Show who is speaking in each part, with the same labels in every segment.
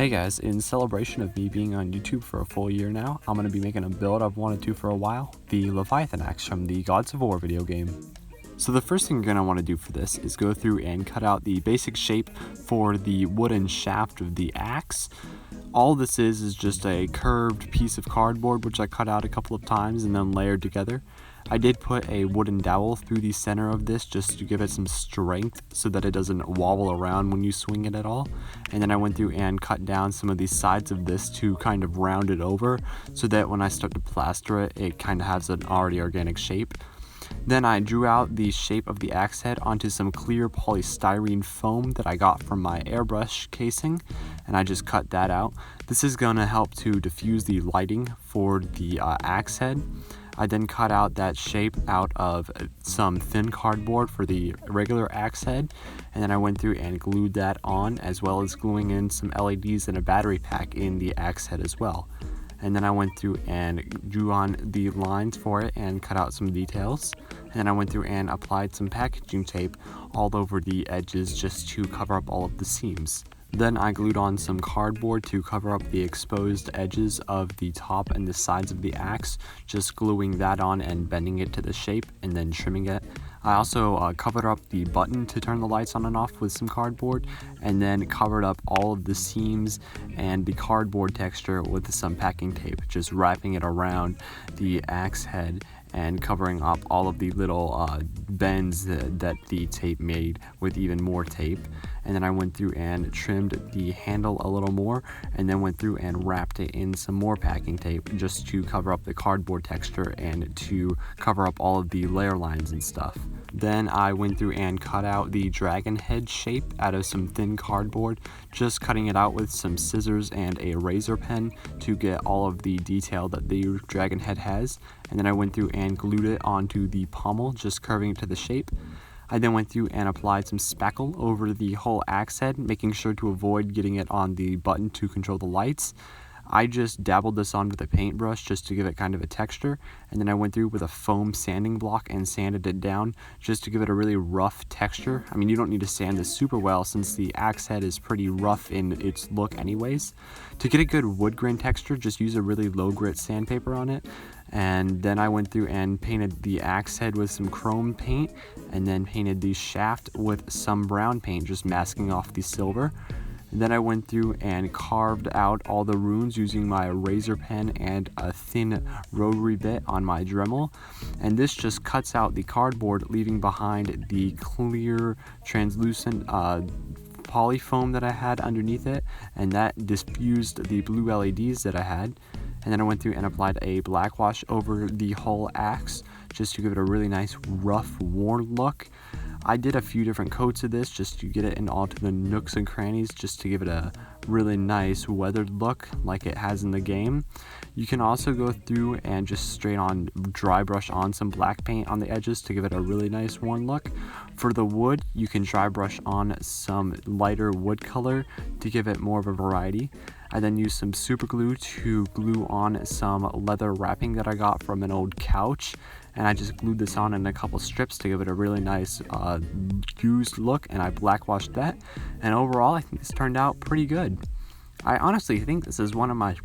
Speaker 1: Hey guys, in celebration of me being on YouTube for a full year now, I'm going to be making a build I've wanted to for a while, the Leviathan Axe from the Gods of War video game. So the first thing you're going to want to do for this is go through and cut out the basic shape for the wooden shaft of the axe. All this is just a curved piece of cardboard which I cut out a couple of times and then layered together. I did put a wooden dowel through the center of this just to give it some strength so that it doesn't wobble around when you swing it at all. And then I went through and cut down some of the sides of this to kind of round it over so that when I start to plaster it, it kind of has an already organic shape. Then I drew out the shape of the axe head onto some clear polystyrene foam that I got from my airbrush casing, and I just cut that out. This is going to help to diffuse the lighting for the axe head. I then cut out that shape out of some thin cardboard for the regular axe head, and then I went through and glued that on, as well as gluing in some LEDs and a battery pack in the axe head as well. And then I went through and drew on the lines for it and cut out some details. And then I went through and applied some packaging tape all over the edges just to cover up all of the seams. Then I glued on some cardboard to cover up the exposed edges of the top and the sides of the axe, just gluing that on and bending it to the shape and then trimming it. I also covered up the button to turn the lights on and off with some cardboard, and then covered up all of the seams and the cardboard texture with some packing tape, just wrapping it around the axe head and covering up all of the little bends that the tape made with even more tape. And then I went through and trimmed the handle a little more, and then went through and wrapped it in some more packing tape just to cover up the cardboard texture and to cover up all of the layer lines and stuff. Then I went through and cut out the dragon head shape out of some thin cardboard, just cutting it out with some scissors and a razor pen to get all of the detail that the dragon head has. And then I went through and glued it onto the pommel, just curving it to the shape. I then went through and applied some speckle over the whole axe head, making sure to avoid getting it on the button to control the lights. I just dabbled this on with a paintbrush just to give it kind of a texture, and then I went through with a foam sanding block and sanded it down just to give it a really rough texture. I mean, you don't need to sand this super well since the axe head is pretty rough in its look anyways. To get a good wood grain texture, just use a really low grit sandpaper on it. And then I went through and painted the axe head with some chrome paint, and then painted the shaft with some brown paint, just masking off the silver. And then I went through and carved out all the runes using my razor pen and a thin rotary bit on my Dremel. And this just cuts out the cardboard, leaving behind the clear, translucent poly foam that I had underneath it, and that diffused the blue LEDs that I had. And then I went through and applied a black wash over the whole axe just to give it a really nice, rough, worn look. I did a few different coats of this just to get it in all to the nooks and crannies, just to give it a really nice weathered look like it has in the game. You can also go through and just straight on dry brush on some black paint on the edges to give it a really nice worn look. For the wood, you can dry brush on some lighter wood color to give it more of a variety. I then used some super glue to glue on some leather wrapping that I got from an old couch, and I just glued this on in a couple strips to give it a really nice used look, and I black washed that, and overall I think this turned out pretty good. I honestly think this is one of my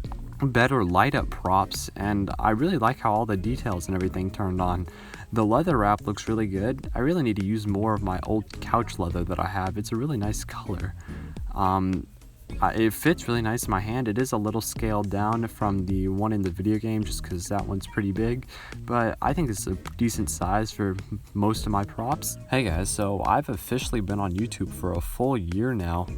Speaker 1: better light up props, and I really like how all the details and everything turned on. The leather wrap looks really good. I really need to use more of my old couch leather that I have. It's a really nice color. It fits really nice in my hand. It is a little scaled down from the one in the video game just because that one's pretty big, but I think this is a decent size for most of my props. Hey guys, so I've officially been on YouTube for a full year now,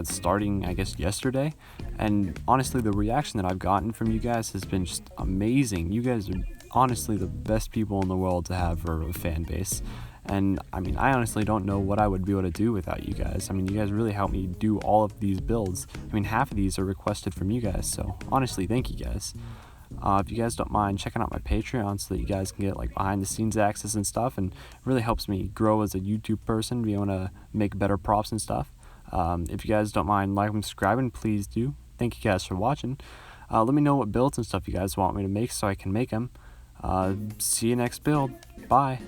Speaker 1: starting I guess yesterday, and honestly the reaction that I've gotten from you guys has been just amazing. You guys are honestly the best people in the world to have for a fan base. And I mean, I honestly don't know what I would be able to do without you guys. I mean, you guys really helped me do all of these builds. I mean, half of these are requested from you guys, so honestly, thank you guys. If you guys don't mind checking out my Patreon so that you guys can get like behind the scenes access and stuff, and it really helps me grow as a YouTube person, be able to make better props and stuff. If you guys don't mind liking and subscribing, please do. Thank you guys for watching. Let me know what builds and stuff you guys want me to make so I can make them. See you next build. Bye.